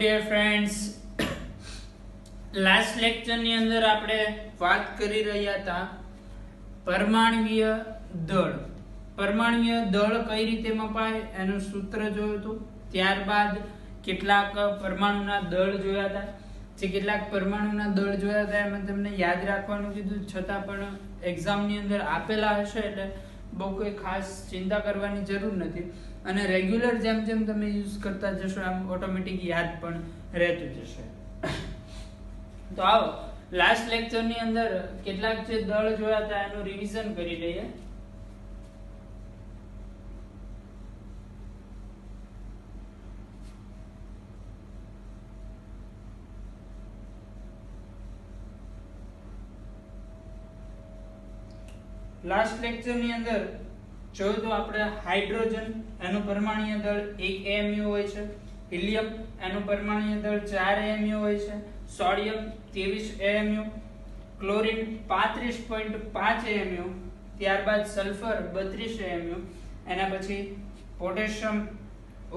dear friends, last lecture ની અંદર આપણે વાત કરી રહ્યા હતા પરમાણ્વીય દળ. પરમાણ્વીય દળ કઈ રીતે મપાય એનું સૂત્ર જોયું હતું. ત્યારબાદ કેટલાક પરમાણુના દળ જોયા હતા. જે કેટલાક પરમાણુના દળ જોયા હતા એમાં તમને યાદ રાખવાનું કીધું, છતાં પણ એક્ઝામની અંદર આપેલા હશે એટલે બહુ કોઈ ખાસ ચિંતા કરવાની જરૂર નથી. અને રેગ્યુલર જેમ જેમ તમે યુઝ કરતા જશો આમ ઓટોમેટિક યાદ પણ રહેતું જશે. તો આવો લાસ્ટ લેક્ચર ની અંદર કેટલાક જે દળ જોયા હતા એનું રિવિઝન કરી લઈએ. લાસ્ટ લેક્ચર ની અંદર જોયું તો આપણે હાઇડ્રોજન એનું પરમાણ્વીય દળ 1 AMU હોય છે, હિલિયમ એનું પરમાણ્વીય દળ 4 AMU હોય છે, સોડિયમ 23 AMU, ક્લોરીન 35.5 AMU, ત્યારબાદ સલ્ફર 32 AMU, એના પછી પોટેશિયમ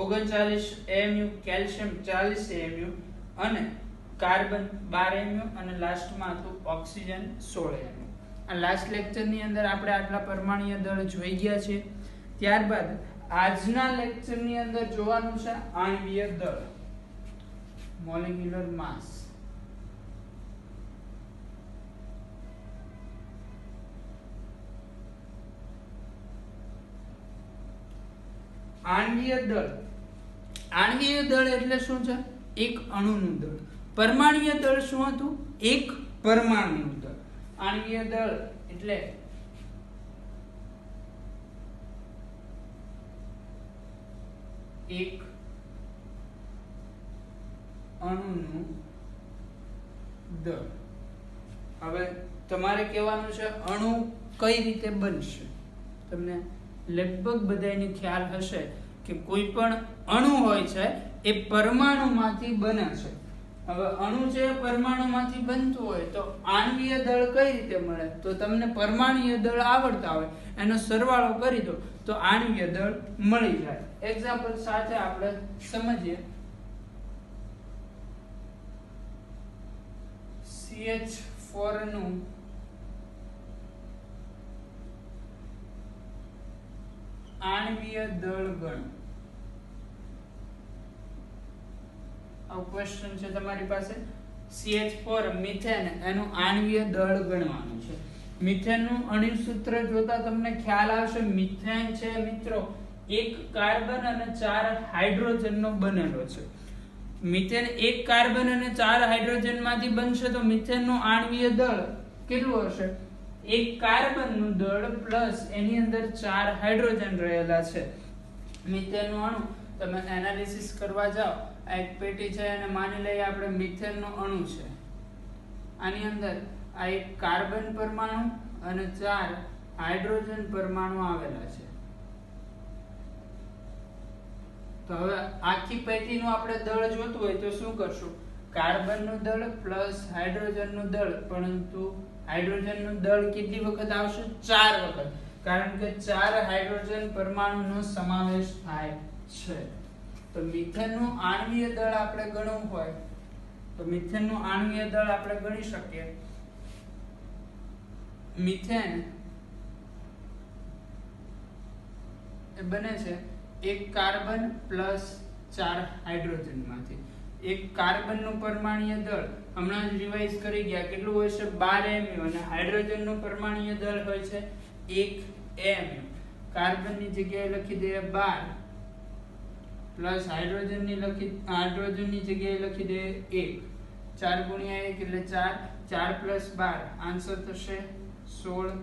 39 AMU, કેલ્શિયમ 40 AMU અને કાર્બન 12 AMU અને લાસ્ટમાં હતું ઓક્સિજન 16 AMU. આ લાસ્ટ લેક્ચર ની અંદર આપણે આટલા પરમાણ્વીય દળ જોઈ ગયા છે. ત્યારબાદ આજના લેક્ચર ની અંદર જોવાનું છે આણ્વીય દળ, મોલેક્યુલર માસ. આણ્વીય દળ, આણ્વીય દળ એટલે શું છે? એક અણુનું દળ. પરમાણ્વીય દળ શું હતું? એક પરમાણુનું દળ. આણ્વીય દળ એટલે એક અણુનું દળ. હવે તમારે કહેવાનું છે અણુ કઈ રીતે બનશે. તમને લગભગ બધાને ખ્યાલ હશે કે કોઈ પણ અણુ હોય છે એ પરમાણુમાંથી બને છે. હવે અણુ જે પરમાણુમાંથી બનતું હોય તો આણ્વીય દળ કઈ રીતે મળે? તો તમને પરમાણ્વીય દળ આવડતા હોય એનો સરવાળો કરી દો તો આણ્વીય દળ મળી જાય. એક્ઝામ્પલ સાથે આપણે સમજીએ. CH4 નું આણ્વીય દળ ગણ. આ ક્વેશ્ચન છે તમારી પાસે. CH4 મિથેન એનું આણ્વીય દળ ગણવાનું છે. મિથેન નું અણુ સૂત્ર જોતા તમને ખ્યાલ આવશે. મિથેન છે મિત્રો એક કાર્બન અને 4 હાઇડ્રોજન નો બનેલો છે. મિથેન એક કાર્બન અને 4 હાઇડ્રોજન માંથી બનશે તો મિથેન નું આણ્વીય દળ કેટલું હશે? એક કાર્બન નું દળ પ્લસ એની અંદર 4 હાઇડ્રોજન રહેલા છે. મિથેન નું અણુ તમે એનાલિસિસ કરવા જાઓ, આ એક પેટી છે અને માની લઈએ આપણે મિથેન નું અણુ છે. આની અંદર આ એક કાર્બન પરમાણુ અને 4 હાઇડ્રોજન પરમાણુ આવેલા છે. તો હવે આખી પેટીનું આપણે દળ જોતું હોય તો શું કરશું? કાર્બન નું દળ પ્લસ હાઇડ્રોજન નું દળ, પરંતુ હાઇડ્રોજન નું દળ કેટલી વખત આવશે? 4 વખત, કારણ કે 4 હાઇડ્રોજન પરમાણુનો સમાવેશ થાય છે. તો મિથેન નું આણ્વીય દળ આપણે ગણવું હોય તો મિથેન નું આણ્વીય દળ આપણે ગણી શકીએ. મિથેન એ બને છે એક કાર્બન પ્લસ 4 હાઇડ્રોજન માંથી. એક કાર્બન નું પરમાણ્વીય દળ હમણાં જ રિવાઇઝ કરી ગયા કેટલું હોય છે? 12 AMU અને હાઇડ્રોજન નું પરમાણ્વીય દળ હોય છે 1 AMU. કાર્બન ની જગ્યાએ લખી દઈએ 12 પ્લસ હાઇડ્રોજન ની જગ્યાએ લખી દઈએ 1. 4 ગુણ્યા 1 એટલે 4, 4 પ્લસ 12 આન્સર થશે 16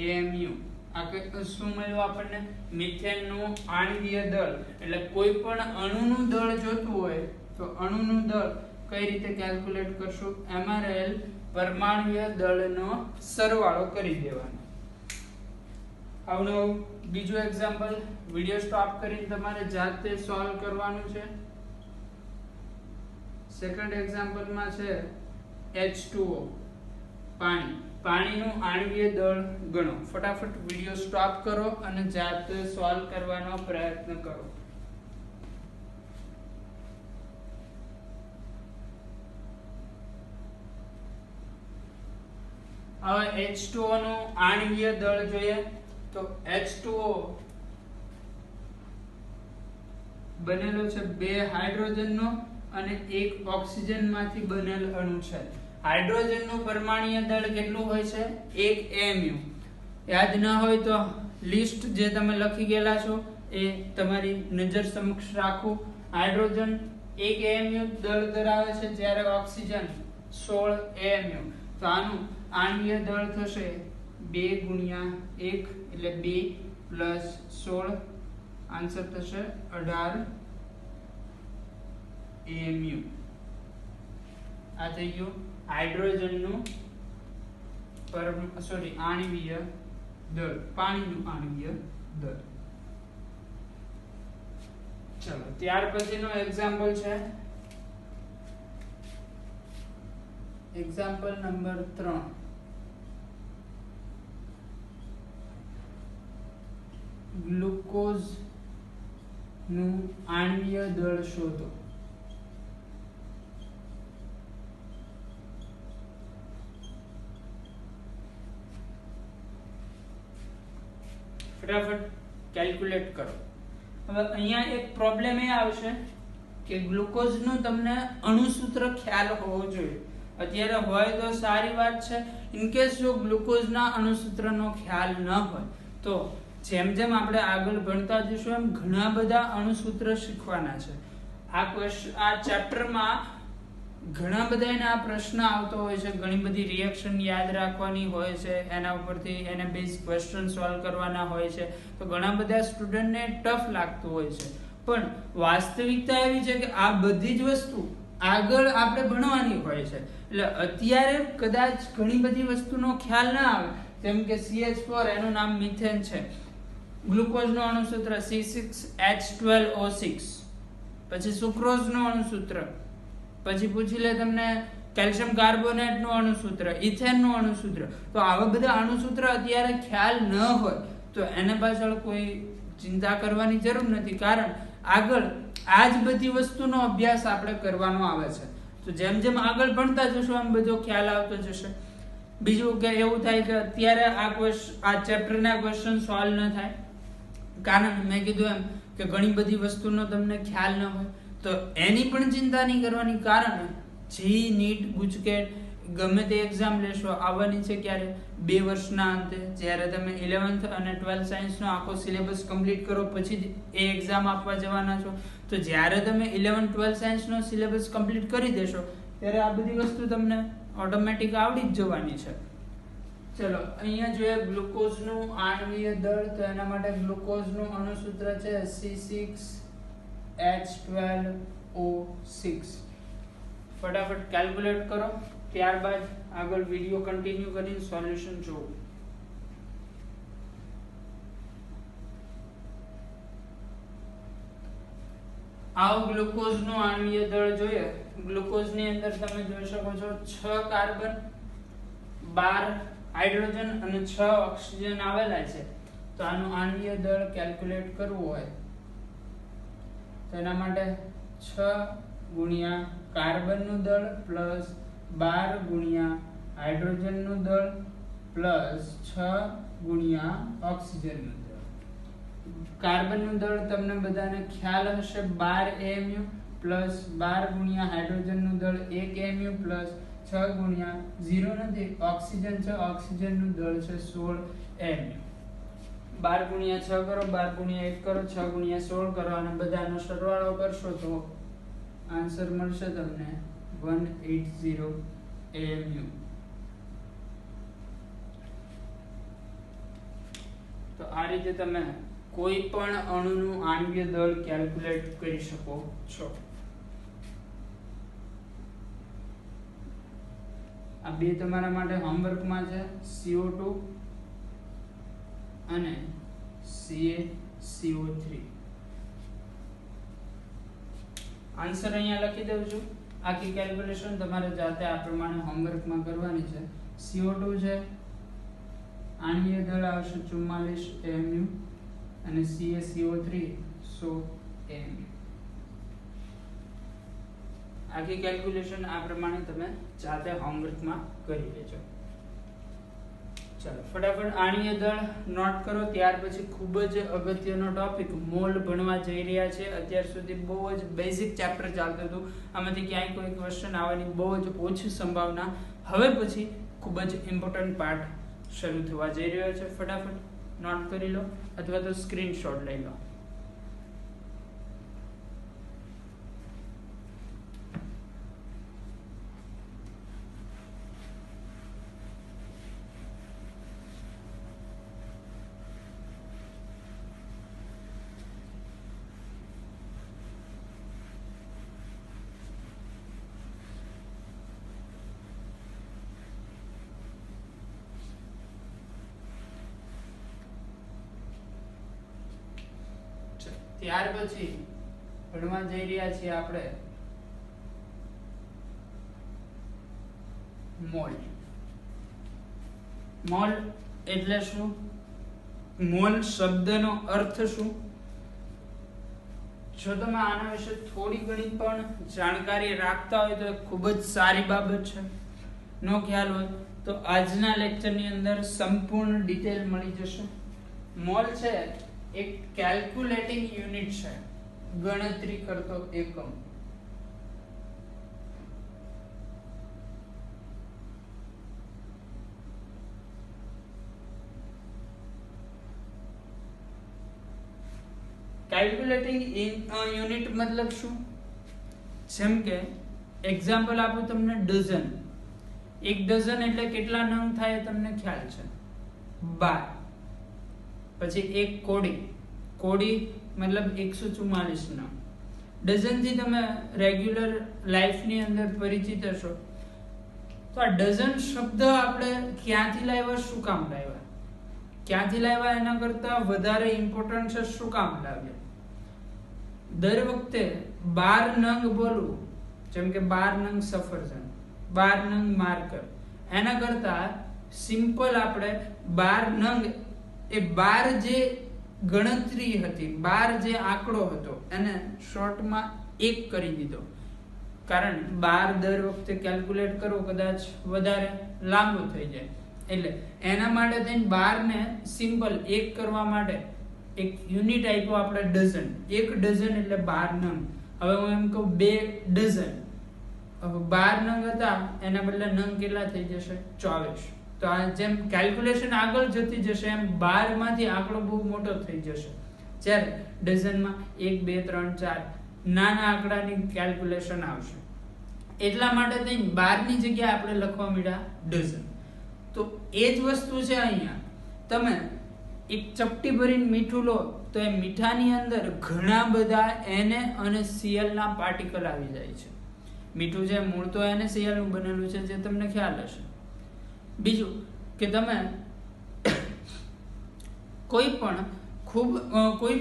AMU. આ શું મળ્યું આપણને? મિથેન નું આણ્વીય દળ. એટલે કોઈ પણ અણુનું દળ જોતું હોય તો અણુનું દળ કઈ રીતે કેલ્ક્યુલેટ કરશું? એમાં રહેલ પરમાણ્વીય દળનો સરવાળો કરી દેવાનો. આવનું બીજું એક્ઝામ્પલ વિડિયો સ્ટોપ કરીને તમારે જાતે સોલ્વ કરવાનું છે. સેકન્ડ એક્ઝામ્પલમાં છે H2O, પાણી. પાણીનું આણ્વીય દળ ગણો. ફટાફટ વિડિયો સ્ટોપ કરો અને જાતે સોલ્વ કરવાનો પ્રયત્ન કરો. હવે H2O નું આણ્વીય દળ જોઈએ તો H2O બનેલો છે બે હાઇડ્રોજનનો અને એક ઓક્સિજનમાંથી બનેલ અણુ છે. હાઇડ્રોજનનું પરમાણ્વીય દળ કેટલું હોય છે? 1 AMU. યાદ ન હોય તો લિસ્ટ જે તમે લખી ગયેલા છો એ તમારી નજર સમક્ષ રાખો. હાઇડ્રોજન 1 AMU દળ ધરાવે છે જ્યારે ઓક્સિજન 16 AMU. તો આનું આણ્વીય દળ થશે 2 ગુણ્યા 1 એટલે 2 પ્લસ 16. આન્સર થશે 18 AMU. આ થઈ ગયું હાઇડ્રોજનનું આણ્વીય દળ, પાણીનું આણ્વીય દળ. ચલો ત્યાર પછીનો એક્ઝામ્પલ છે એક્ઝામ્પલ નંબર 3. ગ્લુકોઝ નું આણ્વીય દળ શોધો. ફટાફટ કેલ્ક્યુલેટ કરો. હવે અહીંયા એક પ્રોબ્લેમ એ આવશે કે ગ્લુકોઝનું તમને અણુસૂત્ર ખ્યાલ હોવો જોઈએ. અત્યારે હોય તો સારી વાત છે. ઇનકેસ જો ગ્લુકોઝના અણુસૂત્રનો ખ્યાલ ન હોય તો જેમ જેમ આપણે આગળ ભણતા જઈશું એમ ઘણા બધા અણુસૂત્ર શીખવાના છે. આ ચેપ્ટરમાં ઘણા બધા એને આ પ્રશ્ન આવતો હોય છે, ઘણી બધી રિએક્શન યાદ રાખવાની હોય છે, એના ઉપરથી એને બેઝ ક્વેશ્ચન સોલ્વ કરવાના હોય છે. તો ઘણા બધા સ્ટુડન્ટને ટફ લાગતું હોય છે, પણ વાસ્તવિકતા એવી છે કે આ બધી જ વસ્તુ આગળ આપણે ભણવાની હોય છે. એટલે અત્યારે કદાચ ઘણી બધી વસ્તુનો ખ્યાલ ના આવે, જેમ કે CH4 એનું નામ મિથેન છે, ગ્લુકોઝનું અણુસૂત્ર C6H12O6, પછી સુક્રોઝનું અણુસૂત્ર, પછી પૂછી લે તમને કેલ્શિયમ કાર્બોનેટનું અણુસૂત્ર, ઇથેનનું અણુસૂત્ર. તો આવા બધા અણુસૂત્ર અત્યારે ખ્યાલ ન હોય તો એને પાછળ કોઈ ચિંતા કરવાની જરૂર નથી, કારણ આગળ આ જ બધી વસ્તુનો અભ્યાસ આપણે કરવાનો આવે છે. તો જેમ જેમ આગળ ભણતા જશું એમ બધો ખ્યાલ આવતો જશે. બીજું કે એવું થાય કે અત્યારે આ ચેપ્ટરના ક્વેશ્ચન સોલ્વ ન થાય, કારણ મેં કીધું એમ કે ઘણી બધી વસ્તુનો તમને ખ્યાલ ન હોય તો એની પણ ચિંતા નહીં કરવાની, કારણ જી નીટ ગુજકેટ ગમે તે એક્ઝામ લેશો આવવાની છે ક્યારે 2 વર્ષના અંતે, જ્યારે તમે 11th અને 12th સાયન્સનો આખો સિલેબસ કમ્પ્લીટ કરો પછી જ એ એક્ઝામ આપવા જવાના છો. તો જ્યારે તમે 11th 12th સાયન્સનો સિલેબસ કમ્પ્લીટ કરી દેશો ત્યારે આ બધી વસ્તુ તમને ઓટોમેટિક આવડી જ જવાની છે. ચલો અહીંયા જોઈએ ગ્લુકોઝનું આણ્વીય દળ. તો એના માટે ગ્લુકોઝનું અણુસૂત્ર છે C6H12O6. ફટાફટ કેલ્ક્યુલેટ કરો, ત્યારબાદ આગળ વિડિયો કન્ટિન્યુ કરીને સોલ્યુશન જોવો. આવો ગ્લુકોઝનું આણ્વીય દળ જોઈએ. ગ્લુકોઝની અંદર તમે જોઈ શકો છો 6 કાર્બન, 12 હાઇડ્રોજન અને 6 ઓક્સિજન આવેલા છે. તો આનું આણ્વીય દળ કેલ્ક્યુલેટ કરવું હોય તો એના માટે 6 ગુણ્યા કાર્બનનું દળ પ્લસ 12 ગુણ્યા હાઇડ્રોજનનું દળ પ્લસ 6 ગુણ્યા ઓક્સિજનનું દળ. કાર્બનનું દળ તમને બધાને ખ્યાલ હશે 12 AMU પ્લસ 12 ગુણ્યા હાઇડ્રોજનનું દળ 1 AMU પ્લસ 6 ગુણ્યા 0 નથી ઓક્સિજન છે, ઓક્સિજનનું દળ છે 16 AMU. 12 ગુણ્યા 6 કરો, 12 ગુણ્યા 1 કરો, 6 ગુણ્યા 16 કરો અને બધાનો સરવાળો કરશો તો આન્સર મળશે તમને 180 AMU. તો આ રીતે તમે કોઈ પણ અણુનું આણ્વીય દળ કેલ્ક્યુલેટ કરી શકો છો. આ બે તમારા માટે હોમવર્કમાં છે, CO2 અને CaCO3. આન્સર અહીંયા લખી દઉં છું. આખી કેલ્ક્યુલેશન તમારે જાતે આ પ્રમાણે હોમવર્કમાં કરવાની છે. CO2 છે, આણ્વીય દળ આવશે 44 AMU અને CaCO3 100 AMU. આખી કેલ્ક્યુલેશન આ પ્રમાણે તમે જાતે હોમવર્કમાં કરી લેજો. ચાલો ફટાફટ આણીય દળ નોટ કરો. ત્યાર પછી ખૂબ જ અગત્યનો ટોપિક મોલ ભણવા જઈ રહ્યા છે. અત્યાર સુધી બહુ જ બેઝિક ચેપ્ટર ચાલતું હતું, આમાંથી ક્યાંય કોઈ ક્વેશ્ચન આવવાની બહુ જ ઓછી સંભાવના. હવે પછી ખૂબ જ ઇમ્પોર્ટન્ટ પાર્ટ શરૂ થવા જઈ રહ્યો છે. ફટાફટ નોટ કરી લો અથવા તો સ્ક્રીનશોટ લઈ લો. ત્યાર પછી ભણવા જઈ રહ્યા છીએ આપણે મોલ. મોલ એટલે શું? મોલ શબ્દનો અર્થ શું? જો તમે આના વિશે થોડી ઘણી પણ જાણકારી રાખતા હોય તો ખૂબ જ સારી બાબત છે. નો ખ્યાલ હોય તો આજના લેક્ચરની અંદર સંપૂર્ણ ડિટેલ મળી જશે. મોલ છે એક કેલ્ક્યુલેટિંગ યુનિટ છે, ગણતરી કરતો એકમ. કેલ્ક્યુલેટિંગ યુનિટ મતલબ શું? જેમ કે એક્ઝામ્પલ આપું તમને, ડઝન. એક ડઝન એટલે કેટલા નંગ થાય તમને ખ્યાલ છે? 12. પછી એક કોડી. કોડી મતલબ 144 નંગ. ડઝન થી તમે રેગ્યુલર લાઈફની અંદર પરિચિત હશો. તો આ ડઝન શબ્દ આપણે ક્યાંથી લાવ્યા, શું કામ લાવ્યા? ક્યાંથી લાવ્યા એના કરતા વધારે ઇમ્પોર્ટન્ટ છે શું કામ લાવ્યા. દર વખતે 12 નંગ બોલવું, જેમ કે 12 નંગ સફરજન, 12 નંગ માર્કર, એના કરતા સિમ્પલ આપણે 12 નંગ એ 12 જે ગણતરી હતી, 12 જે આંકડો હતો એને શોર્ટમાં 1 કરી દીધો. કારણ 12 દર વખતે કેલ્ક્યુલેટ કરો કદાચ વધારે લાંબુ થઈ જાય, એટલે એના માટે થઈને 12 ને સિમ્પલ 1 કરવા માટે એક યુનિટ આપ્યો આપણે ડઝન. એક ડઝન એટલે 12 નંગ. હવે હું એમ કહું 2 ડઝન, હવે 12 નંગ હતા એના બદલે નંગ કેટલા થઈ જશે? 24. તો આ જેમ કેલ્ક્યુલેશન આગળ જતી જશે એમ 12 માંથી આંકડો બહુ મોટો થઈ જશે. જ્યારે ડઝનમાં 1 2 3 4 નાના આંકડાની કેલ્ક્યુલેશન આવશે. એટલા માટે થઈને 12 ની જગ્યાએ આપણે લખવા મળ્યા ડઝન. તો એ જ વસ્તુ છે અહીંયા. તમે એક ચપટી ભરીને મીઠું લો તો એ મીઠાની અંદર ઘણા બધા Na અને Cl ના પાર્ટિકલ આવી જાય છે. મીઠું છે મૂળ તો NaCl નું બનેલું છે, જે તમને ખ્યાલ હશે. બીજું કે તમે કોઈ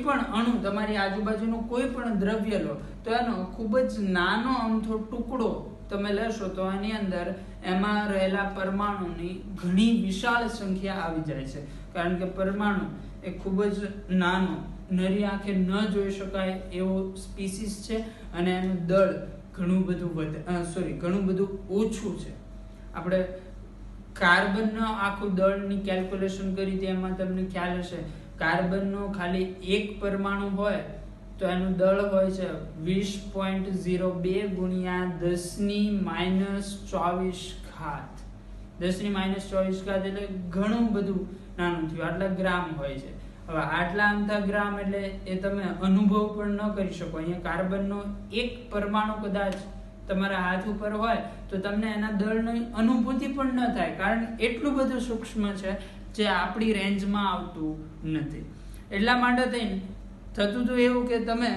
પણ અણુ, તમારી આજુબાજુનું કોઈ પણ દ્રવ્ય લો તો એનો ખૂબ જ નાનો અમથો ટુકડો તમે લેશો તો એની અંદર એમાં રહેલા પરમાણુની ઘણી વિશાળ સંખ્યા આવી જાય છે. કારણ કે પરમાણુ એ ખૂબ જ નાનો, નરી આંખે ન જોઈ શકાય એવો સ્પીસીસ છે અને એનું દળ ઘણું બધું ઓછું છે. આપણે કાર્બનનો આખું દળની કેલ્ક્યુલેશન કરી હતી, એમાં તમને ખ્યાલ હશે કાર્બનનો ખાલી એક પરમાણુ હોય તો એનું દળ હોય છે 20.02 ગુણ્યા 10⁻²4 ઘાત. 10⁻²4 ઘાત એટલે ઘણું બધું નાનું થયું. આટલા ગ્રામ હોય છે. હવે આટલા અમથા ગ્રામ એટલે એ તમે અનુભવ પણ ન કરી શકો. અહીંયા કાર્બનનો એક પરમાણુ કદાચ તમારા હાથ ઉપર હોય તો તમને એના દળની અનુભૂતિ પણ ન થાય, કારણ એટલું બધું સૂક્ષ્મ છે જે આપણી રેન્જમાં આવતું નથી. એટલા માટે થઈને થતું તો એવું કે તમે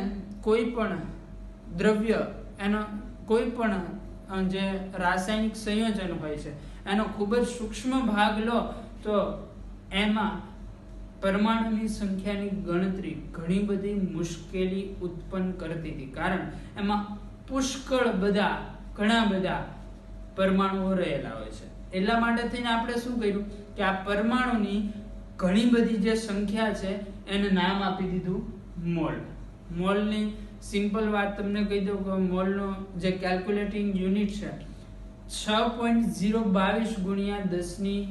કોઈ પણ દ્રવ્ય, એનો કોઈ પણ જે રાસાયણિક સંયોજન હોય છે એનો ખૂબ જ સૂક્ષ્મ ભાગ લો તો એમાં પરમાણુની સંખ્યાની ગણતરી ઘણી બધી મુશ્કેલી ઉત્પન્ન કરતી હતી. કારણ એમાં પુષ્કળ ઘણા બધા પરમાણુઓ રહેલા હોય છે. એટલા માટે થઈને આપણે શું કર્યું કે આ પરમાણુની ઘણી બધી જે સંખ્યા છે એને નામ આપી દીધું મોલ. મોલની સિમ્પલ વાત તમને કહી દઉં કે મોલનો જે કેલ્ક્યુલેટિંગ યુનિટ છે 6.022 ગુણ્યા 10⁻².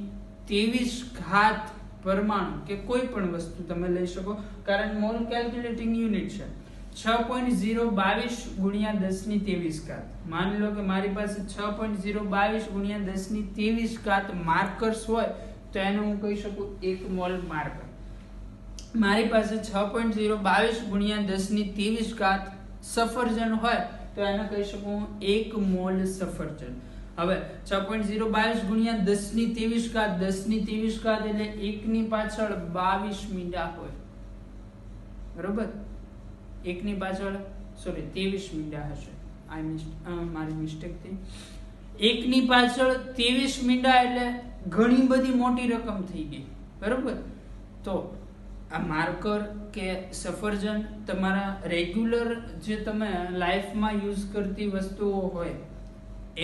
23 ઘાત પરમાણુ કે કોઈ પણ વસ્તુ તમે લઈ શકો, કારણ મોલ કેલ્ક્યુલેટિંગ યુનિટ છે 6.022 ગુણ્યા 10 ની 23 ઘાત. માની લો કે મારી પાસે 6.022 ગુણ્યા 10 ની 23 ઘાત માર્કર્સ હોય તો એને હું કહી શકું 1 મોલ માર્કર. મારી પાસે 6.022 ગુણ્યા 10 ની 23 ઘાત સફરજન હોય તો એને કહી શકું 1 મોલ સફરજન. હવે 6.022 ગુણ્યા 10 ની 23 ઘાત 10 ની 23 ઘાત એટલે 1 ની પાછળ 22 મીંડા હોય, બરોબર? 1 ની પાછળ 23 મીંડા હશે, મારી મિસ્ટેક થઈ. 1 ની પાછળ 23 મીંડા એટલે ઘણી બધી મોટી રકમ થઈ ગઈ, બરોબર? તો આ માર્કર કે સફરજન તમારા રેગ્યુલર જે તમે લાઈફમાં યુઝ કરતી વસ્તુઓ હોય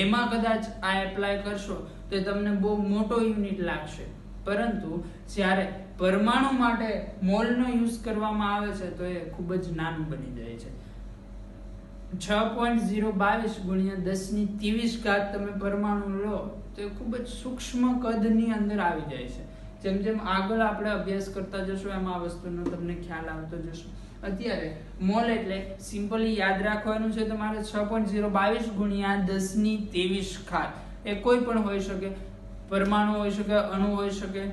એમાં કદાચ આ એપ્લાય કરશો તો તમને બહુ મોટો યુનિટ લાગશે, પરંતુ જ્યારે પરમાણુ માટે મોલનો યુઝ કરવામાં આવે છે તો એ ખૂબ જ નાનું બની જાય છે. 6.022 ગુણ્યા 10 ની 23 ઘાત તમે પરમાણુ લો તો એ ખૂબ જ સૂક્ષ્મ કદની અંદર આવી જાય છે. જેમ જેમ આગળ આપણે અભ્યાસ કરતા જશું એમ આ વસ્તુનો તમને ખ્યાલ આવતો જશે. અત્યારે મોલ એટલે સિમ્પલી યાદ રાખવાનું છે તમારે 6.022 ગુણ્યા 10 ની 23 ઘાત. એ કોઈ પણ હોઈ શકે, પરમાણુ હોઈ શકે, અણુ હોઈ શકે,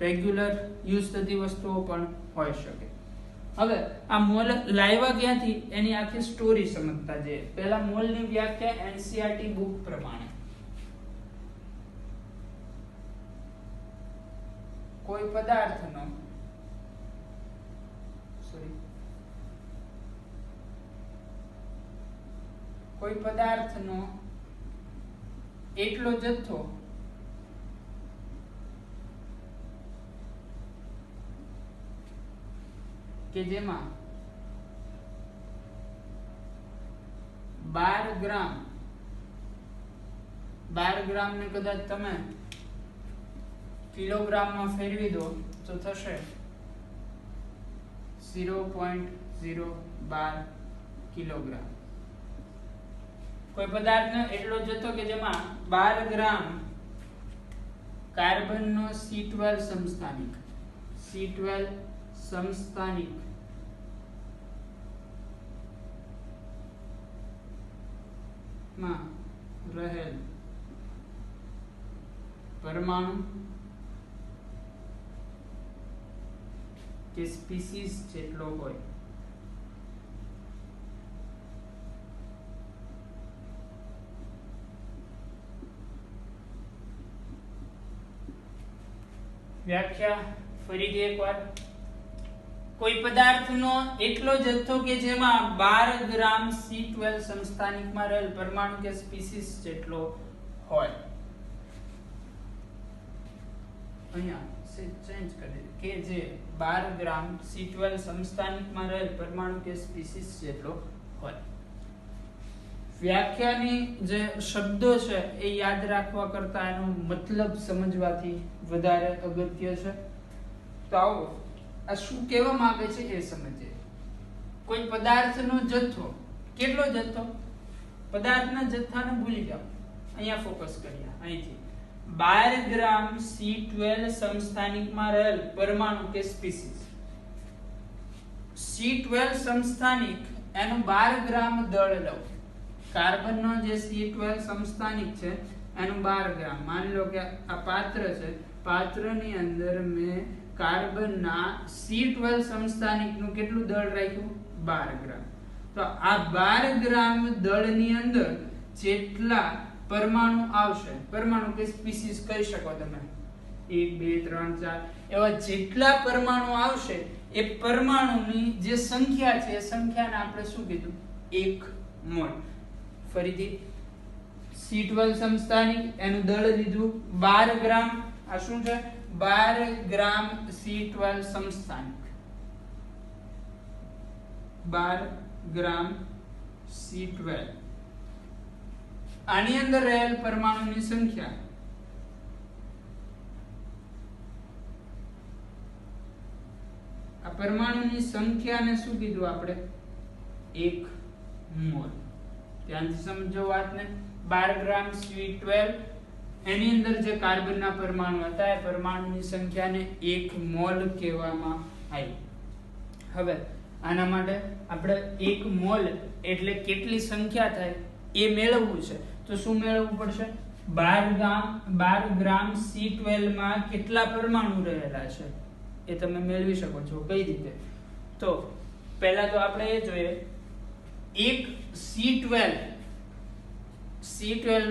રેગ્યુલર યુઝ થતી વસ્તુઓ પણ હોઈ શકે. હવે આ મોલ લાવ્યા ક્યાંથી એની આખી સ્ટોરી સમજતા જઈએ. પહેલા મોલની વ્યાખ્યા એનસીઈઆરટી બુક પ્રમાણે. કોઈ પદાર્થનો એટલો જથ્થો કે જેમાં 12 ગ્રામ ને કદાચ તમે કિલોગ્રામમાં ફેરવી દો તો થશે 0.012 કિલોગ્રામ. કોઈ પદાર્થનો એટલો જથ્થો કે જેમાં 12 ગ્રામ કાર્બનનો C12 સમસ્થાનિક માં રહેલ પરમાણુ કે સ્પીસીસ જેટલો હોય. વ્યાખ્યા ફરીથી એકવાર. કોઈ પદાર્થનો એટલો જથ્થો કે જેમાં 12 ગ્રામ C12 સમસ્થાનિકમાં રહેલ પરમાણુ કે સ્પીસીસ જેટલો હોય. અહીંયા ચેન્જ કરી કે જે 12 ગ્રામ C12 સમસ્થાનિકમાં રહેલ પરમાણુ કે સ્પીસીસ જેટલો હોય. વ્યાખ્યાની જે શબ્દો છે એ યાદ રાખવા કરતા એનો મતલબ સમજવાથી વધારે અગત્ય છે. તો આવો આ શું કહેવા માંગે છે એ સમજીએ. કોઈ પદાર્થનો જથ્થો, કેટલો જથ્થો? પદાર્થના જથ્થાને ભૂલી જાઓ, અહીંયા ફોકસ કરીએ. અહીંથી 12 ગ્રામ C12 સમસ્થાનિકમાં રહેલ પરમાણુ કે સ્પીસીસ. C12 સમસ્થાનિક એનું 12 ગ્રામ દળ લો. કાર્બનનો જે C12 સમસ્થાનિક છે એનું 12 ગ્રામ. માની લો કે આ પાત્ર છે, પાત્રની અંદર મેં કાર્બનના C12 સમસ્થાનિકનું કેટલું દળ રાખ્યું? 12 ગ્રામ. તો આ 12 ગ્રામ દળની અંદર જેટલા પરમાણુ આવશે, પરમાણુ કે સ્પીસીસ કહી શકો તમે, 1 2 3 4 એવા જેટલા પરમાણુ આવશે એ પરમાણુની જે સંખ્યા છે એ સંખ્યાને આપણે શું કીધું? 1 મોલ. ફરીથી C12 સમસ્થાનિક એનું દળ લીધું 12 ગ્રામ. આ શું છે? 12 ગ્રામ C12 સમસ્થાનિક. 12 ગ્રામ C12. આની અંદર રહેલ પરમાણુની સંખ્યા આ પરમાણુની સંખ્યાને શું કીધું આપણે? 1 મોલ. ધ્યાનથી સમજો વાતને. 12 ગ્રામ C12 એની અંદર જે કાર્બનના પરમાણુ હતા એ પરમાણુની સંખ્યાને 1 મોલ કહેવામાં આવી. હવે આના માટે આપણે 1 મોલ એટલે કેટલી સંખ્યા થાય એ મેળવવું છે. તો શું મેળવવું પડશે? 12 ગ્રામ C12 માં કેટલા પરમાણુ રહેલા છે એ તમે મેળવી શકો છો. કઈ રીતે? તો પહેલા તો આપણે એ જોઈએ, એક C12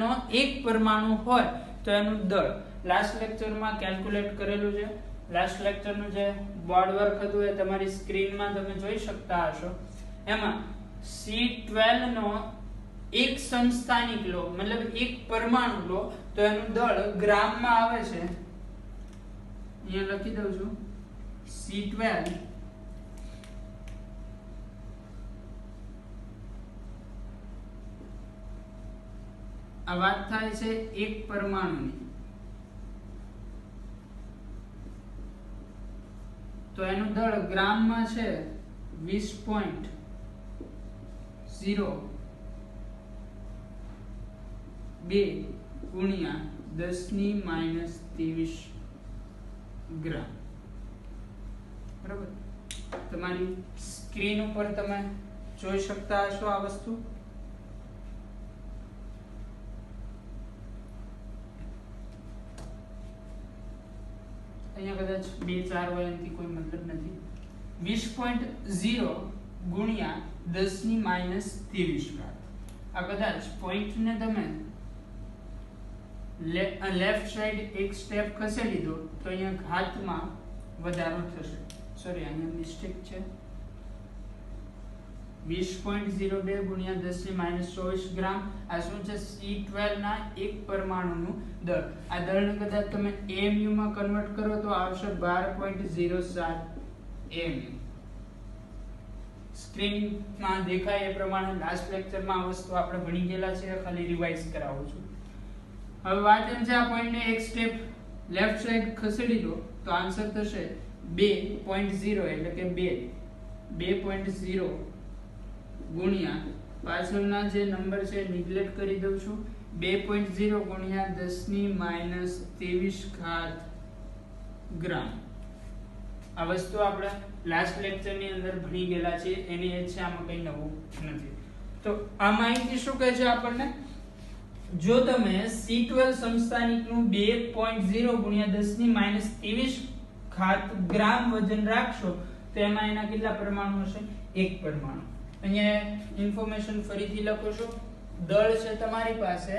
નો એક પરમાણુ હોય તો એનું દળ લાસ્ટ લેક્ચરમાં કેલ્ક્યુલેટ કરેલું છે. લાસ્ટ લેક્ચરનું જે બોર્ડ વર્ક હતું એ તમારી સ્ક્રીનમાં તમે જોઈ શકતા હશો. એમાં C12 નો એક સમસ્થાનિક લો, મતલબ એક પરમાણુ લો તો એનું દળ ગ્રામમાં આવે છે. અહીંયા લખી દઉં છું, C12 આ વાત થાય છે એક પરમાણુની, તો એનું દળ ગ્રામમાં છે 20.02 ગુણ્યા 10⁻23 ગ્રામ. બરાબર? તમારી સ્ક્રીન ઉપર તમે જોઈ શકતા હશો આ વસ્તુ. અહીંયા કદાચ 2-4 હોય એનાથી કોઈ મતલબ નથી. 20.0 ગુણ્યા 10⁻23 ગ્રામ. આ કદાચ પોઈન્ટને તમે લેફ્ટ સાઈડ એક સ્ટેપ ખસેડી દો તો અહીંયા ઘાતમાં વધારો થશે. સોરી, અહીંયા મિસ્ટેક છે. 20.02 ગુણ્યા 10⁻24 ગ્રામ. આ શું છે? C12 ના એક પરમાણુનું દળ. આ દળને કદાચ તમે AMU માં કન્વર્ટ કરો તો આવશે 12.07 AMU. સ્ક્રીનમાં દેખાય એ પ્રમાણે લાસ્ટ લેક્ચરમાં આ વસ્તુ આપણે ભણી ગયેલા છે, ખાલી રિવાઇઝ કરાવું છું. હવે વાત એમ છે, આ પોઈન્ટને એક સ્ટેપ લેફ્ટ સાઈડ ખસેડી દો તો આન્સર થશે 2.0 એટલે કે 2.0 ગુણ્યા પાછળના જે નંબર છે નિગ્લેક્ટ કરી દઉં છું, 2.0 ગુણ્યા 10⁻23 ગ્રામ. આ વસ્તુ આપણે લાસ્ટ લેક્ચરની અંદર ભણી ગયેલા છે, એની એ છે, આમાં કંઈ નવું નથી. તો આ માહિતી શું કહે છે આપણને? જો તમે C12 સમસ્થાનિકનું 2.0 ગુણ્યા 10⁻23 ગ્રામ વજન રાખશો તો એમાં એના કેટલા પરમાણુ હશે? એક પરમાણુ. અહીંયા ઇન્ફોર્મેશન ફરીથી લખો છો. દળ છે તમારી પાસે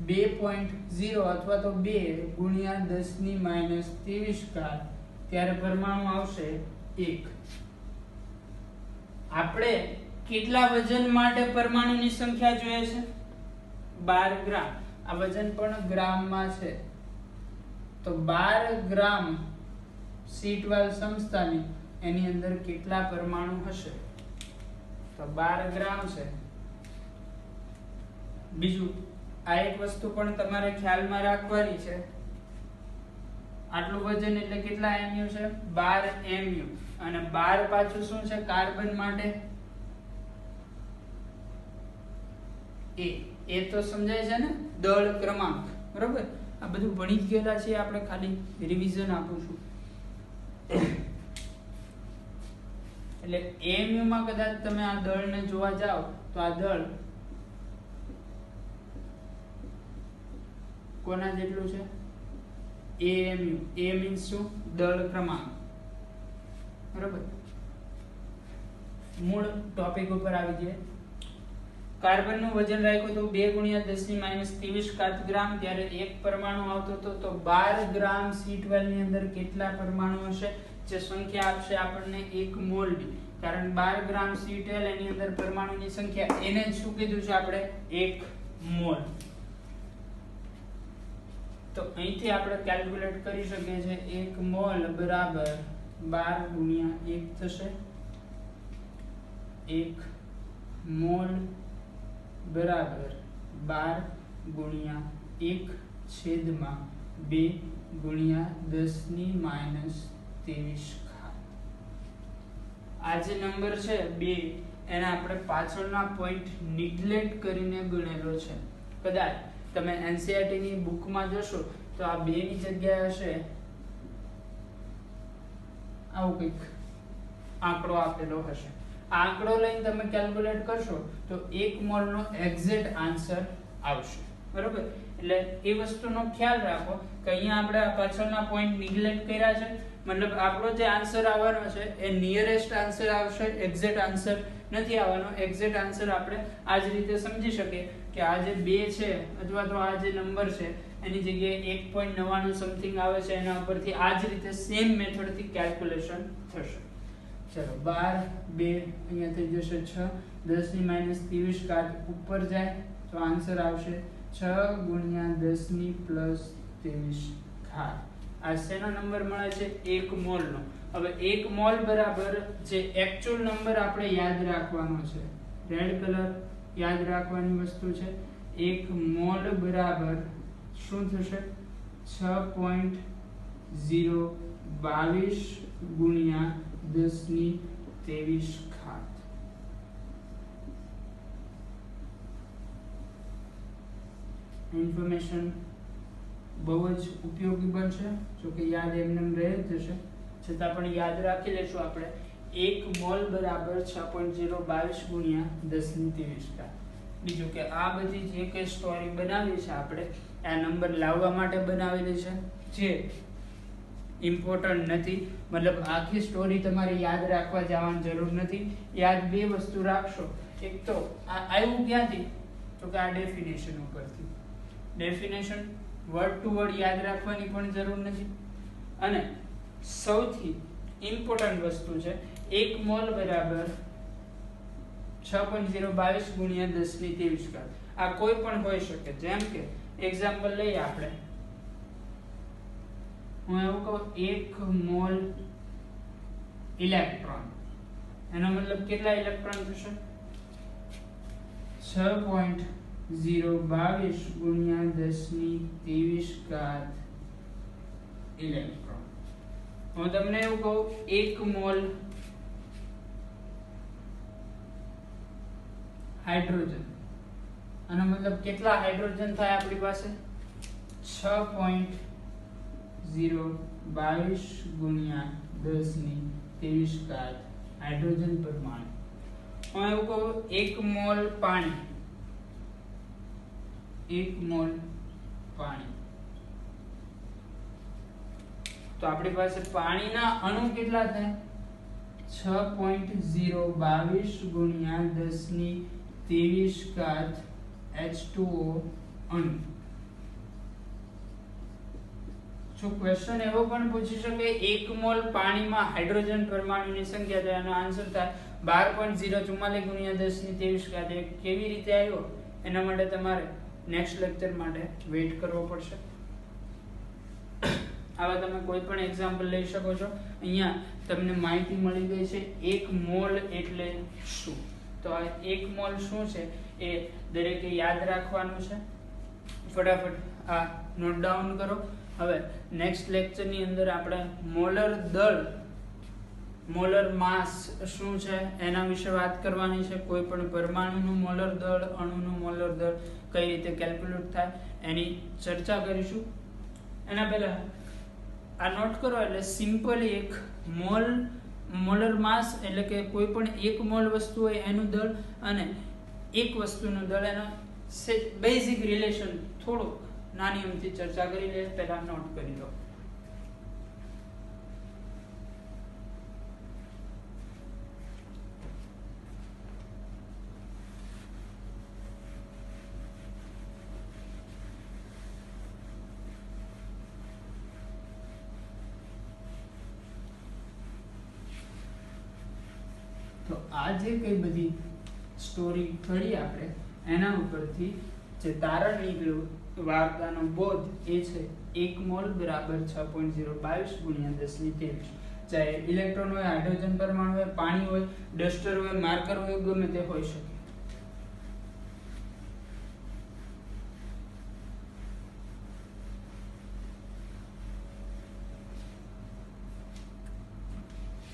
2.0 અથવા તો 2 ગુણ્યા 10⁻23 ત્યારે પરમાણુ આવશે 1. આપણે કેટલા વજન માટે પરમાણુની સંખ્યા જોઈએ છે? 12 ગ્રામ. આ વજન પણ ગ્રામમાં છે, તો 12 ગ્રામ C12 સમસ્થાનિક એની અંદર કેટલા પરમાણુ હશે? તો 12 ગ્રામ છે. બીજું આ એક વસ્તુ પણ તમારે ખ્યાલમાં રાખવાની છે, આટલું વજન એટલે કેટલા mu છે? 12 mu. અને 12 પાછું શું છે કાર્બન માટે? એ તો સમજાય છે ને, દળ ક્રમાંક. બરોબર? આ બધું ભણી જ ગયેલા છે, આપણે ખાલી રિવિઝન આપું છું. એટલે AMU માં કદાચ તમે આ દળને જોવા જાઓ તો આ દળ કોના જેટલું છે? AMU. A means શું? દળ ક્રમાંક. બરોબર? મૂળ ટોપિક ઉપર આવી જાય. કાર્બનનું વજન રાખ્યું તો 2 ગુણ્યા 10⁻23 ગ્રામ, ત્યારે એક પરમાણુ આવતો હતો. તો 12 ગ્રામ C12 ની અંદર કેટલા પરમાણુ હશે? જે સંખ્યા આપશે આપણને 1 મોલ ની. કારણ 12 ગ્રામ C12 એની અંદર પરમાણુની સંખ્યા, એને શું કીધું છે આપણે? 1 મોલ. તો અહીંથી આપણે કેલ્ક્યુલેટ કરી શકીએ છીએ 1 મોલ બરાબર 12 ગુણ્યા 1 થશે. 1 મોલ બરાબર 12 ગુણ્યા 1 છેદમાં 2 ગુણ્યા 10⁻23. આ જે નંબર છે 2, એને આપણે પાછળના પોઈન્ટ નિગ્લેક્ટ કરીને ગણેલો છે. કદાચ તમે એનસીઈઆરટી ની બુકમાં જોશો તો આ 2 ની જગ્યાએ હશે આવું કંઈક આંકડો આપેલો હશે. આ આંકડો લઈને તમે કેલ્ક્યુલેટ કરશો તો 1 મોલ નો એક્ઝેક્ટ આન્સર આવશે. બરોબર, એટલે એ વસ્તુનો ખ્યાલ રાખો કે અહીંયા આપણે આ પાછળના પોઈન્ટ નિગ્લેક્ટ કર્યા છે, મતલબ આપણો જે આન્સર આવવાનો છે એ નિયરેસ્ટ આન્સર આવશે, એક્ઝેક્ટ આન્સર નથી આવવાનો. એક્ઝેક્ટ આન્સર આપણે આ જ રીતે સમજી શકીએ કે આ જે 2 છે અથવા તો આ જે નંબર છે એની જગ્યાએ 1.99 સમથિંગ આવે છે, એના ઉપરથી આ જ રીતે સેમ મેથડ થી કેલ્ક્યુલેશન થશે. ચલો 12 2 અહીંયા થઈ જશે 6, 10 ની -23 કાટ ઉપર જાય તો આન્સર આવશે 6 ગુણ્યા 10 ની +23 ઘાત. આ શેનો નંબર મળે છે? 1 મોલ નો. હવે 1 મોલ બરાબર જે એક્ચ્યુઅલ નંબર આપણે યાદ રાખવાનો છે, રેડ કલર યાદ રાખવાની વસ્તુ છે. 1 મોલ બરાબર શું થશે? 6.022 ગુણ્યા 10 ની 23 ઘાત. ઇન્ફોર્મેશન બહુ જ ઉપયોગી બનશે, જો કે યાદ એમને રહે જ જશે, છતાં પણ યાદ રાખી લેશું આપણે. 1 મોલ બરાબર 6.022 ગુણ્યા 10 ની 23 ઘાત. બીજું કે આ બધી જે કઈ સ્ટોરી બનાવી છે આપણે આ નંબર લાવવા માટે બનાવેલી છે, જે ઇમ્પોર્ટન્ટ નથી. મતલબ આખી સ્ટોરી તમારે યાદ રાખવા જવાની જરૂર નથી. યાદ 2 વસ્તુ રાખશો. એક તો આ આવ્યું ક્યાંથી? તો કે આ ડેફિનેશન ઉપરથી. ડેફિનેશન વર્ડ ટુ વર્ડ યાદ રાખવાની પણ જરૂર નથી. અને સૌથી ઇમ્પોર્ટન્ટ વસ્તુ છે 1 મોલ બરાબર 6.022 ગુણ્યા 10 ની 23 ઘાત. આ કોઈ પણ હોઈ શકે. જેમ કે એક્ઝામ્પલ લઈએ આપણે, હું એવું કહું 1 મોલ ઇલેક્ટ્રોન, એનો મતલબ કેટલા ઇલેક્ટ્રોન થશે? 6.022 ગુણ્યા 10 ની 23 ઘાત ઇલેક્ટ્રોન. હું તમને એવું કહું 1 મોલ હાઇડ્રોજન, આનો મતલબ કેટલા હાઇડ્રોજન થાય આપણી પાસે? 6.022 ગુણ્યા 10 ની 23 ઘાત હાઇડ્રોજન પરમાણુ. હું એવું કહું 1 મોલ પાણી, 1 મોલ પાણી, તો આપણી પાસે પાણીના અણુ કેટલા થાય? 6.022 ગુણ્યા 10 ની 23 ઘાત H2O અણુ. શું ક્વેશ્ચન એવો પણ પૂછી શકે 1 મોલ પાણીમાં હાઇડ્રોજન પરમાણુની સંખ્યા તો એનો આન્સર થાય 12.044 ગુણ્યા 10 ની 23 ઘાત. કેવી રીતે આવ્યો એના માટે તમારે નેક્સ્ટ લેક્ચર માટે વેઇટ કરવો પડશે. આવા તમે કોઈ પણ એક્ઝામ્પલ લઈ શકો છો. અહીંયા તમને માહિતી મળી ગઈ છે 1 મોલ એટલે શું. તો આ 1 મોલ શું છે એ દરેકે યાદ રાખવાનું છે. ફટાફટ આ નોટ ડાઉન કરો. હવે નેક્સ્ટ લેક્ચર ની અંદર આપણે મોલર દળ, મોલર માસ શું છે એના વિશે વાત કરવાની છે. કોઈ પણ પરમાણુનું મોલર દળ, અણુનું મોલર દળ કઈ રીતે કેલ્ક્યુલેટ થાય એની ચર્ચા કરીશું. એના પહેલા આ નોટ કરો એટલે સિમ્પલી એક મોલ, મોલર માસ એટલે કે કોઈ પણ 1 મોલ વસ્તુ હોય એનું દળ અને એક વસ્તુનું દળ, એનો બેઝિક રિલેશન થોડુંક નાની અમથી ચર્ચા કરી લે. પહેલા નોટ કરી લો. તો આ જે કઈ બધી સ્ટોરી ઘડી આપણે એના ઉપરથી જે તારણ નીકળ્યું વાર્તાનો બોધ એ છે 1 મોલ બરાબર 6.022 ગુણ્યા 10 ની 23. ચાહે ઇલેક્ટ્રોન હોય, હાઇડ્રોજન પરમાણુ હોય, પાણી હોય, ડસ્ટર હોય, માર્કર હોય, ગમે તે હોઈ શકે.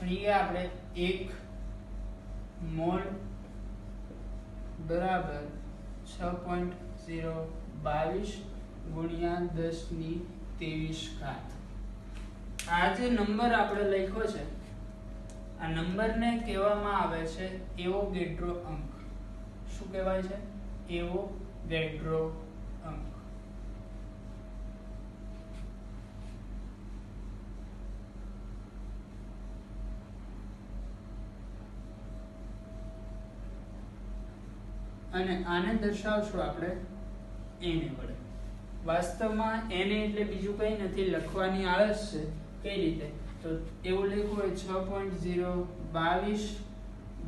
અહીંયા આપણે 1 મોલ બરાબર 6.022 22 ગુણ્યા 10⁻23. આ જે નંબર આપણે લખ્યો છે, આ નંબરને કહેવામાં આવે છે એવોગેડ્રો અંક. શું કહેવાય છે? એવોગેડ્રો અંક. અને આને દર્શાવશું આપણે એને વડે. વાસ્તવમાં એને એટલે બીજું કંઈ નથી, લખવાની આળસ છે. કઈ રીતે? તો એવું લખ્યું હોય 6.022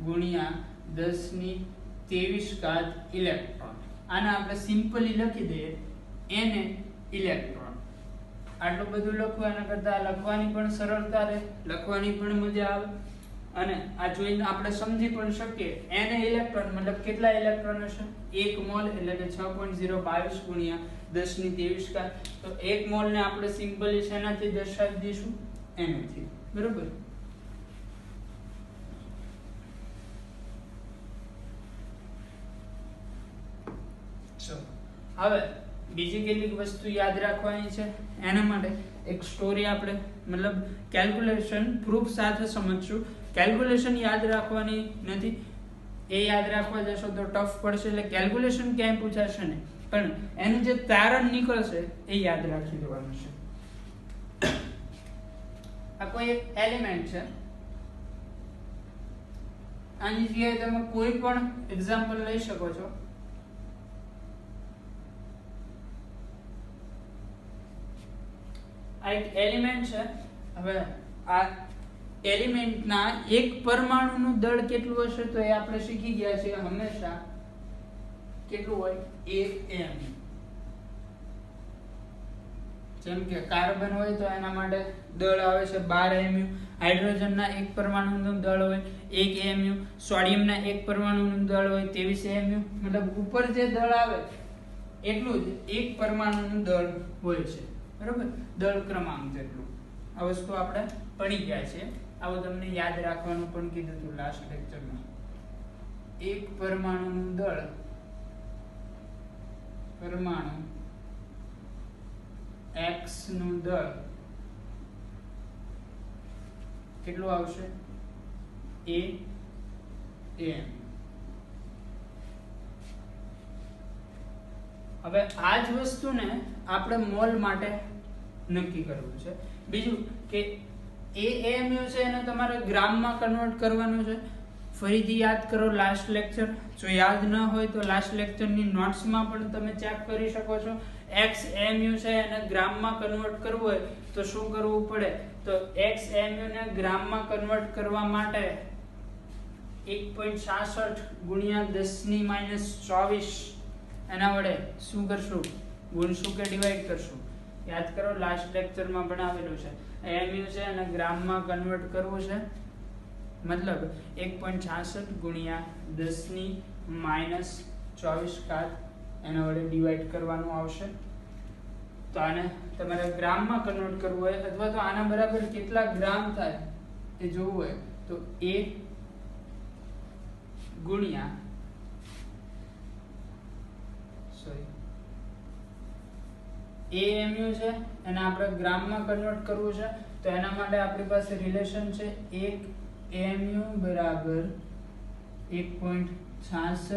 ગુણ્યા 10⁻23 ઇલેક્ટ્રોન. આને આપણે સિમ્પલી લખી દઈએ એને ઇલેક્ટ્રોન. આટલું બધું લખવું એના કરતા લખવાની પણ સરળતા રહે, લખવાની પણ મજા આવે, અને આ જોઈને આપણે સમજી પણ શકીએ. એને ઇલેક્ટ્રોન મતલબ કેટલા ઇલેક્ટ્રોન હશે? 1 મોલ એટલે કે 6.022 ગુણ્યા 10⁻23. તો 1 મોલ ને આપણે સિમ્પલી શેનાથી દર્શાવી દઈશું? એનાથી. બરોબર? હવે બીજી કેટલીક વસ્તુ યાદ રાખવાની છે. એના માટે એક સ્ટોરી આપણે મતલબ કેલ્ક્યુલેશન પ્રૂફ સાથે સમજશું. કેલ્ક્યુલેશન યાદ રાખવાની નથી, એ યાદ રાખવા જશો તો ટફ પડશે. એટલે કેલ્ક્યુલેશન ક્યાંય પૂછાશે ને, પણ એનું જે તારણ નીકળશે એ યાદ રાખી દેવાનું છે. આ કોઈ એક એલિમેન્ટ છે. આની જગ્યાએ તમે કોઈ પણ એક્ઝામ્પલ લઈ શકો છો. આ એક એલિમેન્ટ છે. હવે આ એલિમેન્ટના એક પરમાણુનું દળ કેટલું હશે તો એ આપણે શીખી ગયા છે હંમેશા. કેટલું હોય? 1 m. જેમ કે કાર્બન હોય તો એના માટે દળ આવે છે 12 mu. હાઇડ્રોજનના એક પરમાણુનું દળ હોય 1 mu. સોડિયમના એક પરમાણુનું દળ હોય 23 mu. મતલબ ઉપર જે દળ આવે એટલું જ એક પરમાણુનું દળ હોય છે. બરોબર? દળ ક્રમાંક જેટલું. આ વસ્તુ આપણે ભણી ગયા છે. આવું તમને યાદ રાખવાનું પણ કીધું હતું લાસ્ટ લેક્ચરમાં. એક પરમાણુનું દળ, પરમાણુ x નું દળ કેટલું આવશે? a m. હવે આ જ વસ્તુને આપણે મોલ માટે નક્કી કરવું છે. બીજું કે AMU છે એને તમારે ગ્રામમાં કન્વર્ટ કરવાનું છે. ફરીથી યાદ કરો લાસ્ટ લેક્ચર. જો યાદ ન હોય તો લાસ્ટ લેક્ચરની નોટ્સમાં પણ તમે ચેક કરી શકો છો. XMU છે એને ગ્રામમાં કન્વર્ટ કરવું હોય તો શું કરવું પડે? તો XMU ને ગ્રામમાં કન્વર્ટ કરવા માટે 1.66 ગુણ્યા 10⁻24 એના વડે શું કરશું? ગુણશું કે ડિવાઈડ કરશું? યાદ કરો લાસ્ટ લેક્ચરમાં ભણાવેલું છે. AMU છે અને ગ્રામમાં કન્વર્ટ કરવું છે, મતલબ 1.66 ગુણ્યા 10⁻24 એના વડે ડિવાઈડ કરવાનું આવશે. તો આને તમારે ગ્રામમાં કન્વર્ટ કરવું હોય અથવા તો આના બરાબર કેટલા ગ્રામ થાય એ જોવું હોય તો A ગુણ્યા AMU છે એને આપણે ગ્રામમાં કન્વર્ટ કરવું છે. તો એના માટે આપણી પાસે રિલેશન છે 1 AMU બરાબર 1.66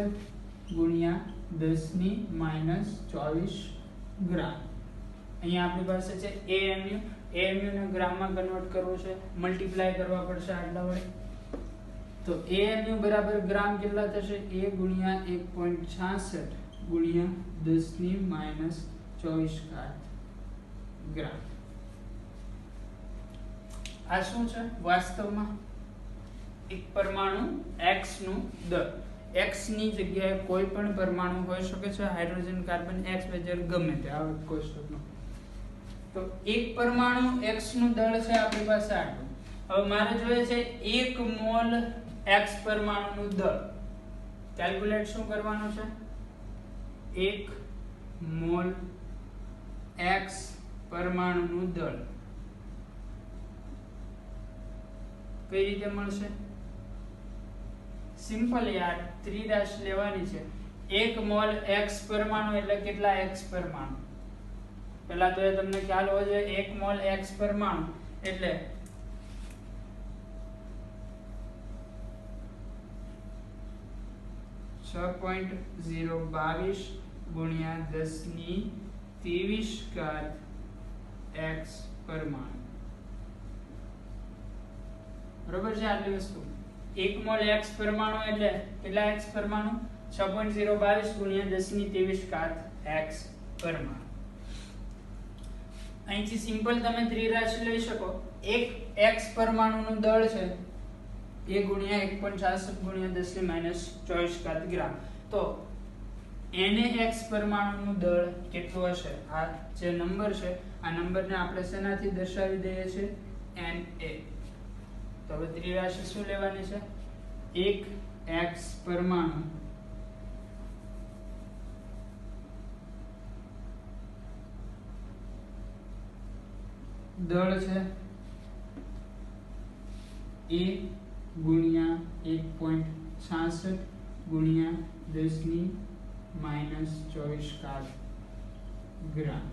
ગુણ્યા 10⁻24 ગ્રામ. અહીંયા આપણી પાસે છે AMU. AMU ને ગ્રામમાં કન્વર્ટ કરવું છે, મલ્ટીપ્લાય કરવા પડશે આટલા વડે. તો AMU બરાબર ગ્રામ કેટલા થશે? A ગુણ્યા 1.66 ગુણ્યા 10⁻24 ગ્રામ. આ શું છે? વાસ્તવમાં એક પરમાણુ x નું દળ. x ની જગ્યાએ કોઈ પણ પરમાણુ હોઈ શકે છે, હાઇડ્રોજન, કાર્બન, x વગેરે ગમે તે આવે કોષ્ટકમાં. તો એક પરમાણુ x નું દળ છે આપણી પાસે આટલું. હવે મારે જોઈએ છે 1 મોલ x પરમાણુનું દળ. કેલ્ક્યુલેટ શું કરવાનું છે? 1 મોલ x પરમાણુનું દળ કઈ રીતે મળશે? સિમ્પલ યાર, 3' લેવાની છે. 1 મોલ X પરમાણુ એટલે કેટલા X પરમાણુ? પહેલા તો એ તમને ખ્યાલ હોવો જોઈએ 1 મોલ X પરમાણુ એટલે 6.022 ગુણ્યા 10 ની 23 ઘાત X પરમાણુ. બરોબર છે આટલી વસ્તુ. 1 મોલ X પરમાણુ એટલે કેટલા X પરમાણુ? 6.022 ગુણ્યા 10 ની 23 ઘાત X પરમાણુ. અહીંથી સિમ્પલ તમે ત્રિરાશિ લઈ શકો. એક X પરમાણુનું દળ છે એ ગુણ્યા 1.66 ગુણ્યા 10 ની -24 ઘાત ગ્રામ. તો NaX પરમાણુનું દળ કેટલું હશે? આ જે નંબર છે આ નંબરને આપણે શેનાથી દર્શાવી દઈએ છીએ? Na. તો હવે ત્રિરાશિ શું લેવાની છે? એક X પરમાણુ દળ છે એ ગુણ્યા 1.66 ગુણ્યા 10 ની -24 ઘાત ગ્રામ.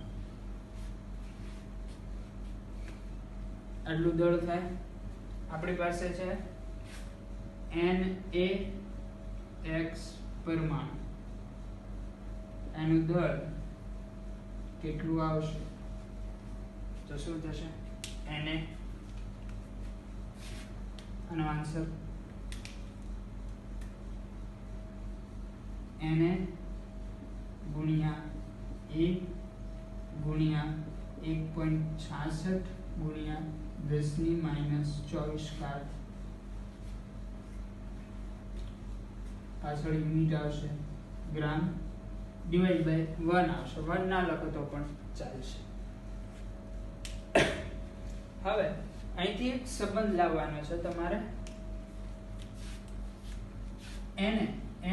આટલું દળ થાય. આપણી પાસે છે NaX પરમાણુ. એનું દળ કેટલું આવશે? તો શું થશે? Na આનો આન્સર Na ગુણ્યા 1 ગુણ્યા 1.66 ગુણ્યા 10 ની -24 ઘાત, પાછળ યુનિટ આવશે ગ્રામ, ડિવાઇડ બાય 1 આવશે. 1 ના લખો તો પણ ચાલશે. હવે અહીંથી એક સંબંધ લાવવાનો છે તમારે.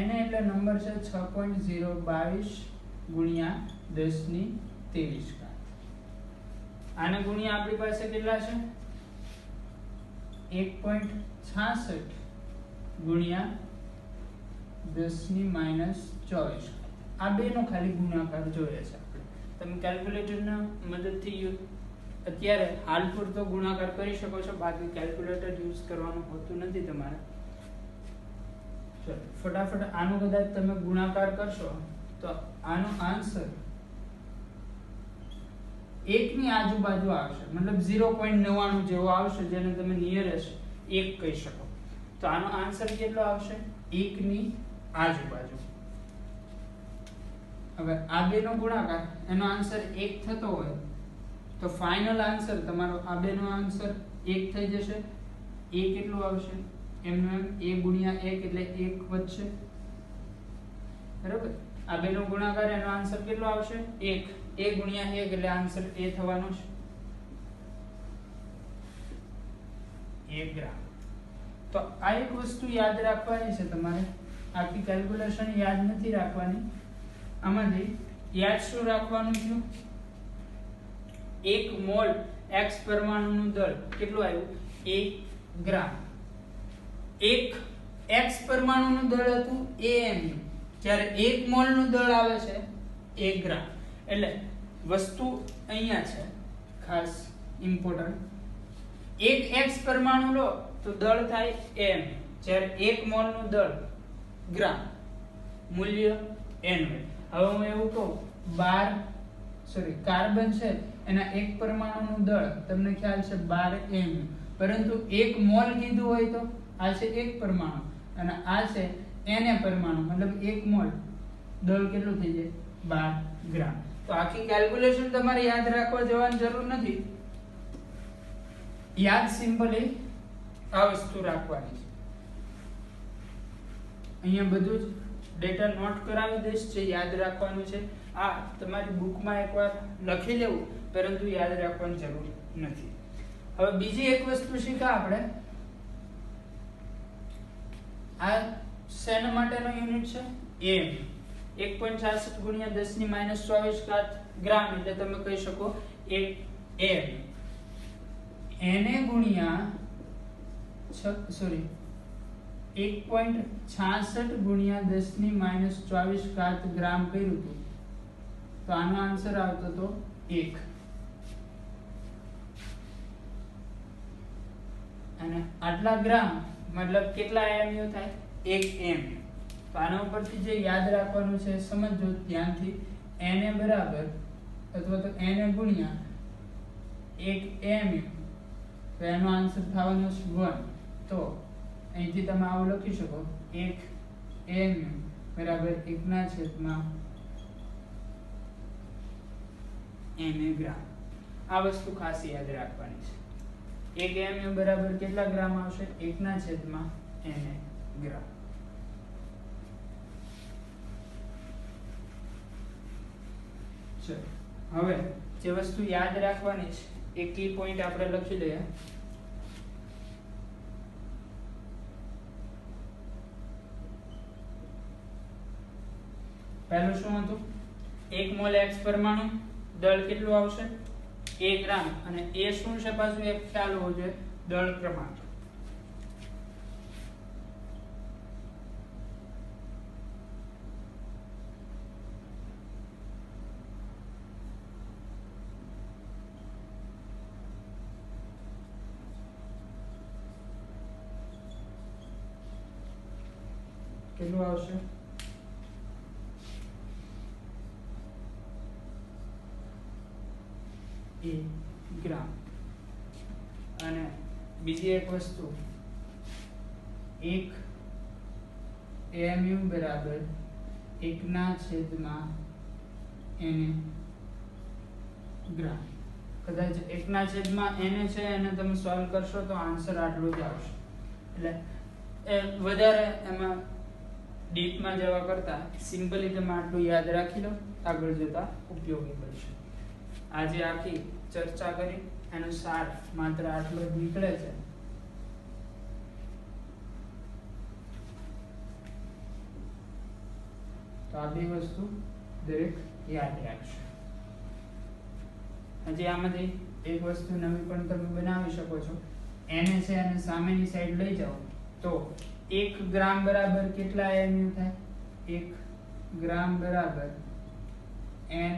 Na એટલે નંબર છે 6.022 ગુણ્યા 10 ની 23 ઘાત. આને ગુણ્યા આપણી પાસે કેટલા છે? 1.66 ગુણ્યા 10 ની -24. આ બેનો ખાલી ગુણાકાર જોઈએ છે આપણે. તમે કેલ્ક્યુલેટરના મદદથી અત્યારે હાલ પૂરતો ગુણાકાર કરી શકો છો, બાકી કેલ્ક્યુલેટર યુઝ કરવાનું હોતું નથી તમારે. ચલો ફટાફટ આનો કદાચ તમે ગુણાકાર કરશો તો આનો આન્સર 1 ની આજુબાજુ આવશે, મતલબ 0.99 જેવો આવશે, જેને તમે નિયરેસ્ટ 1 કહી શકો. તો આનો આન્સર કેટલો આવશે? 1 ની આજુબાજુ. હવે આ બેનો ગુણાકાર એનો આન્સર 1 થતો હોય તો ફાઇનલ આન્સર તમારો આ બેનો આન્સર 1 થઈ જશે. a કેટલું આવશે? એમનો એમ a ગુણ્યા 1 એટલે 1 વધશે. બરાબર? આ બેનો ગુણાકાર એનો આન્સર કેટલો આવશે? 1. a ગુણ્યા 1 એટલે આન્સર a થવાનો છે 1 ગ્રામ. તો આ એક વસ્તુ યાદ રાખવાની છે તમારે. આખી કેલ્ક્યુલેશન યાદ નથી રાખવાની. આમાંથી યાદ શું રાખવાનું છે? 1 મોલ X પરમાણુનું દળ કેટલું આવ્યું? 1 ગ્રામ. 1 X પરમાણુનું દળ હતું AMU, જ્યારે 1 મોલનું દળ આવે છે 1 ગ્રામ. એટલે વસ્તુ અહીંયા છે ખાસ ઇમ્પોર્ટન્ટ. 1 X પરમાણુ લો તો દળ થાય AMU, જ્યારે 1 મોલનું દળ ગ્રામ, મૂલ્ય N હોય. હવે હું એવું કહું, કાર્બન છે એના 1 પરમાણુનું દળ તમને ખ્યાલ છે 12 mu, પરંતુ 1 મોલ કીધું હોય તો આ છે 1 પરમાણુ અને આ છે Na પરમાણુ, મતલબ 1 મોલ દળ કેટલું થઈ જાય? 12 ગ્રામ. તો આખી કેલ્ક્યુલેશન તમારે યાદ રાખવા જવાની જરૂર નથી. યાદ સિમ્પલી આ વસ્તુ રાખવાની છે. અહીંયા બધું જ ડેટા નોટ કરાવી દઈશ, જે યાદ રાખવાનું છે. આ તમારી બુકમાં એકવાર લખી લેવું, પરંતુ યાદ રાખવાની જરૂર નથી. હવે બીજી એક વસ્તુ શીખા આપણે. આ શેના માટેનો યુનિટ છે? AM. 1.66 ગુણ્યા 10 ની -24 ઘાત ગ્રામ, એટલે તમે કહી શકો 1 AM. Na ગુણ્યા 1.66 ગુણ્યા 10⁻²4 ગ્રામ કર્યું હતું, તો આનો આન્સર આવતો તો 1. અને આટલા ગ્રામ મતલબ કેટલા એમયુ થાય? 1 એમયુ. તો આના ઉપરથી જે યાદ રાખવાનું છે સમજો ધ્યાનથી. Na બરાબર અથવા તો Na ગુણ્યા 1 એમયુ, તો એનો આન્સર થવાનો છે 1. તો અહીંથી તમે આવું લખી શકો 1 એમયુ બરાબર 1/Na ગ્રામ. આ વસ્તુ ખાસ યાદ રાખવાની છે. 1 એમયુ બરાબર કેટલા ગ્રામ આવશે? 1/Na ગ્રામ. ચલો હવે જે વસ્તુ યાદ રાખવાની છે એક કી પોઈન્ટ આપણે લખી લઈએ. પહેલું શું હતું? 1 મોલ X પરમાણુ દળ કેટલું આવશે? 1 ગ્રામ. અને એ શું છે પાછું એક ખ્યાલ હોવો જોઈએ, દળ ક્રમાંક. કેટલું આવશે? ગ્રામ. અને બીજી એક વસ્તુ 1 એમયુ બરાબર 1/Na ગ્રામ. કદાચ 1/Na છે અને તમે સોલ્વ કરશો તો આન્સર આટલું જ આવશે. એટલે વધારે એમાં ડીપમાં જવા કરતા સિમ્પલી તમે આટલું યાદ રાખી લો, આગળ જતા ઉપયોગી બનશે. આજે આખી ચર્ચા કરી એનો સાર માત્ર આટલો જ નીકળે છે. તો આ બે વસ્તુ દરેક યાદ રાખશે. હજી આમાંથી એક વસ્તુ નવી પણ તમે બનાવી શકો છો. Na છે અને સામેની સાઈડ લઈ જાઓ તો 1 ગ્રામ બરાબર કેટલા એમયુ થાય? 1 ગ્રામ બરાબર Na.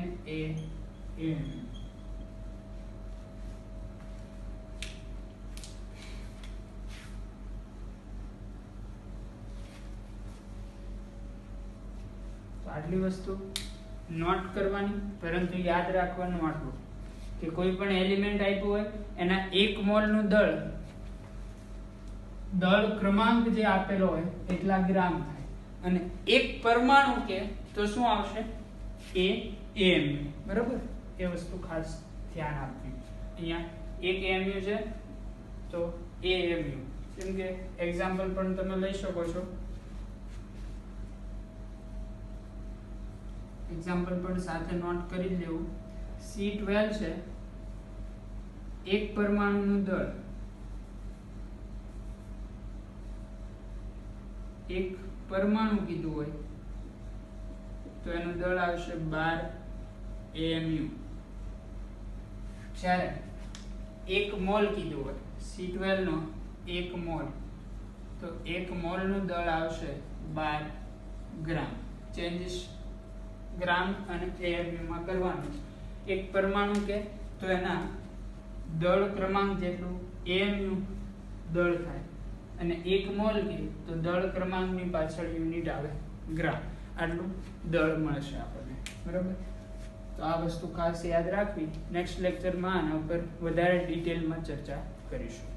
આટલી વસ્તુ નોટ કરવાની, પરંતુ યાદ રાખવાનું આટલું કે કોઈ પણ એલિમેન્ટ આપ્યું હોય એના 1 મોલ નું દળ ક્રમાંક જે આપેલો હોય એટલા ગ્રામ થાય. અને એક પરમાણુ કે તો શું આવશે? AMU. બરાબર? એ વસ્તુ ખાસ ધ્યાન આપવી. અહીંયા 1 AMU છે તો AMU. જેમ કે એક્ઝામ્પલ પણ તમે લઈ શકો છો. એક્ઝામ્પલ પણ સાથે નોટ કરી લેવું. C12 છે, એક પરમાણુનું દળ, એક પરમાણુ કીધું હોય તો એનું દળ આવશે 12 AMU. જ્યારે 1 મોલ કીધું હોય C12 નો 1 મોલ, તો 1 મોલ નું દળ આવશે 12 ગ્રામ. ચેન્જીસ ગ્રામ અને AMU માં કરવાનું. એક પરમાણુ કે તો એના દળ ક્રમાંક જેટલું AMU દળ થાય, અને 1 મોલ કે તો દળ ક્રમાંકની પાછળ યુનિટ આવે ગ્રામ. આટલું દળ મળશે આપણને. બરાબર? તો આ વસ્તુ ખાસ યાદ રાખવી. નેક્સ્ટ લેક્ચરમાં આના ઉપર વધારે ડિટેલમાં ચર્ચા કરીશું.